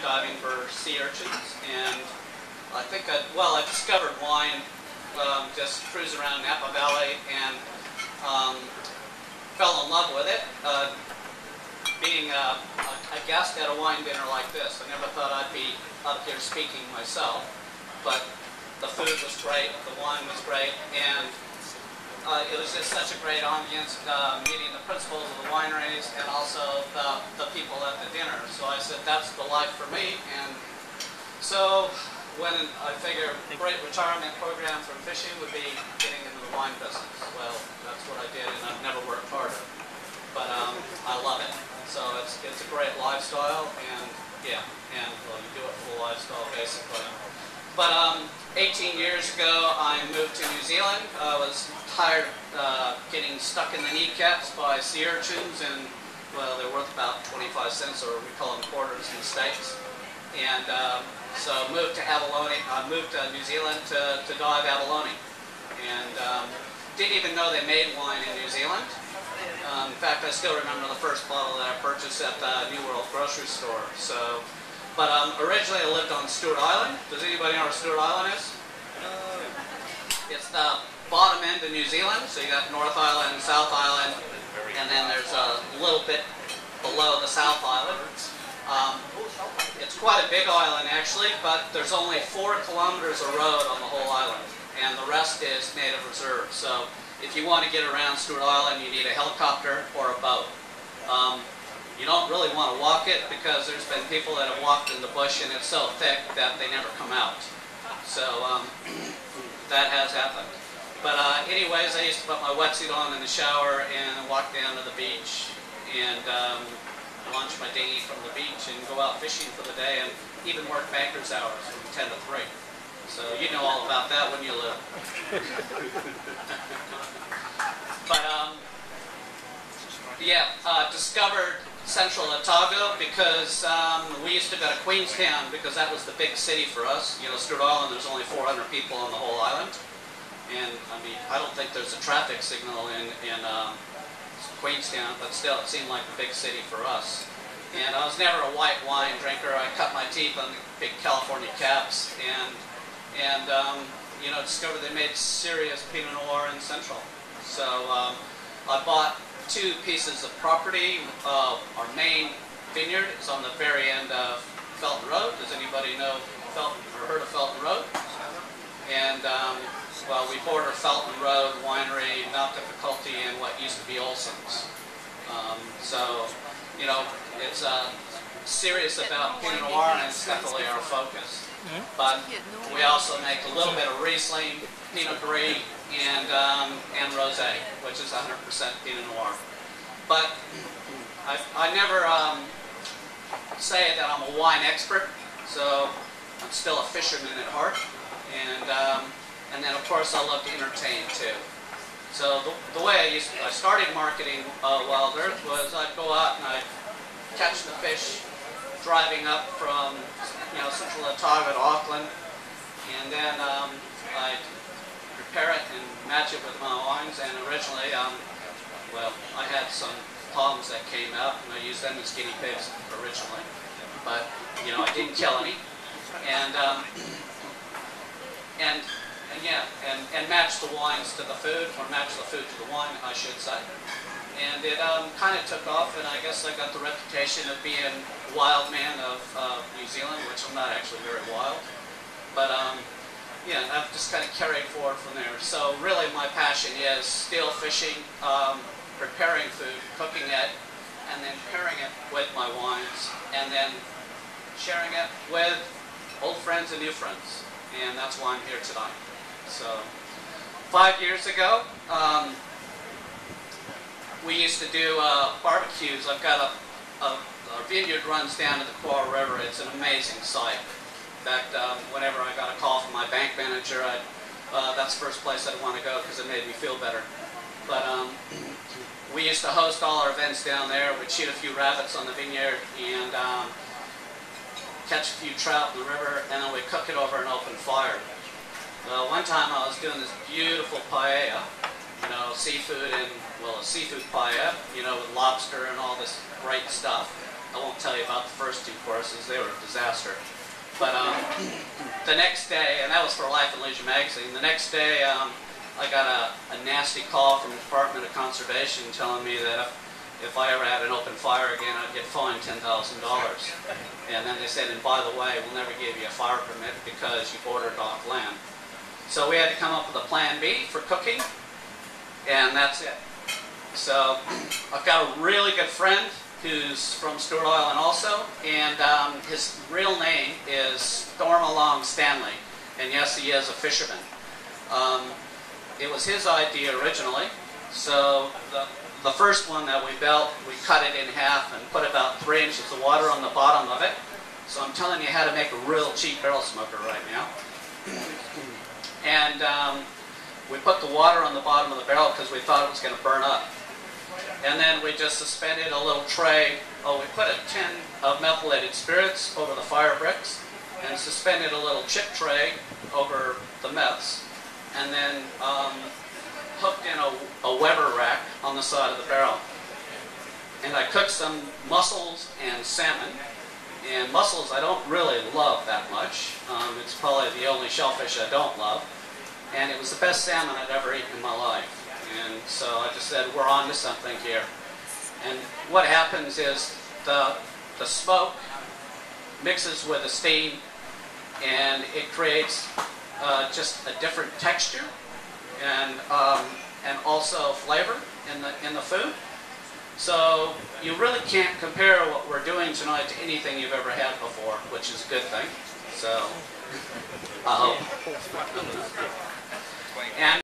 scuba diving for sea urchins, and I think I discovered wine just cruising around Napa Valley and fell in love with it. Being a guest at a wine dinner like this, I never thought I'd be up here speaking myself, but the food was great, the wine was great, and it was just such a great ambience, meeting the principals of the wineries and also the people at the dinner. So I said, that's the life for me. And so when I figured a great retirement program from fishing would be getting into the wine business. Well, that's what I did, and I've never worked harder. But I love it. So it's a great lifestyle, and yeah, and well, you do it for the lifestyle basically. But 18 years ago, I moved to New Zealand. I was tired of getting stuck in the kneecaps by sea urchins, and well, they're worth about 25 cents, or we call them quarters in the States. And so I moved to abalone. I moved to New Zealand to dive abalone, and didn't even know they made wine in New Zealand. In fact, I still remember the first bottle that I purchased at the New World grocery store. So, but originally I lived on Stewart Island. Does anybody know where Stewart Island is? It's the bottom end of New Zealand. So you got North Island, South Island, and then there's a little bit below the South Island. It's quite a big island actually, but there's only 4 kilometers of road on the whole island, and the rest is native reserve. So if you want to get around Stewart Island, you need a helicopter or a boat. You don't really want to walk it because there's been people that have walked in the bush and it's so thick that they never come out. So that has happened. But anyways, I used to put my wetsuit on in the shower and walk down to the beach and launch my dinghy from the beach and go out fishing for the day, and even work banker's hours from 10 to 3. So you know all about that when you live. But yeah, discovered Central Otago because we used to go to Queenstown because that was the big city for us. You know, Stewart Island, there's only 400 people on the whole island, and I mean, I don't think there's a traffic signal in Queenstown, but still, it seemed like a big city for us. And I was never a white wine drinker. I cut my teeth on the big California caps, and you know, discovered they made serious Pinot Noir in Central. So I bought 2 pieces of property. Our main vineyard is on the very end of Felton Road. Does anybody know Felton or heard of Felton Road? And well, we border Felton Road Winery, Mount Difficulty, and what used to be Olson's. So you know, it's serious about Pinot Noir, and it's definitely our focus. But we also make a little bit of Riesling, Pinot Gris, and Rosé, which is 100% Pinot Noir. But I never say that I'm a wine expert, so I'm still a fisherman at heart. And then of course I love to entertain too. So the way I started marketing Wild Earth was I'd go out and I'd catch the fish driving up from Central Otago to Auckland, and then I'd prepare it and match it with my wines. And originally, well, I had some palms that came out, and I used them as guinea pigs originally. But you know, I didn't kill any, and match the wines to the food, or match the food to the wine, I should say. And it kind of took off, and I guess I got the reputation of being wild man of New Zealand, which I'm not actually very wild. But yeah, I've just kind of carried forward from there. So really my passion is still fishing, preparing food, cooking it, and then pairing it with my wines, and then sharing it with old friends and new friends. And that's why I'm here tonight. So 5 years ago, we used to do barbecues. I've got our vineyard runs down to the Quora River. It's an amazing sight. In fact, whenever I got a call from my bank manager, that's the first place I'd want to go because it made me feel better. But we used to host all our events down there. We'd shoot a few rabbits on the vineyard and catch a few trout in the river, and then we'd cook it over an open fire. Well, one time I was doing this beautiful paella, seafood and, well, a seafood paella, with lobster and all this great stuff. I won't tell you about the first 2 courses. They were a disaster. But the next day, and that was for Life and Leisure magazine, the next day I got a nasty call from the Department of Conservation telling me that if I ever had an open fire again, I'd get fined $10,000. And then they said, and by the way, we'll never give you a fire permit because you bordered off land. So we had to come up with a plan B for cooking, and that's it. So I've got a really good friend who's from Stewart Island also, and his real name is Storm Along Stanley, and yes, he is a fisherman. It was his idea originally, so the first one that we built, we cut it in half and put about 3 inches of water on the bottom of it. So I'm telling you how to make a real cheap barrel smoker right now. And we put the water on the bottom of the barrel because we thought it was going to burn up. And then we just suspended a little tray. We put a tin of methylated spirits over the fire bricks and suspended a little chip tray over the meths. And then hooked in a Weber rack on the side of the barrel. And I cooked some mussels and salmon. And mussels I don't really love that much. It's probably the only shellfish I don't love. And it was the best salmon I'd ever eaten in my life. And so I just said, we're on to something here. And what happens is the smoke mixes with the steam, and it creates just a different texture and also flavor in the food. So you really can't compare what we're doing tonight to anything you've ever had before, which is a good thing. So I hope. And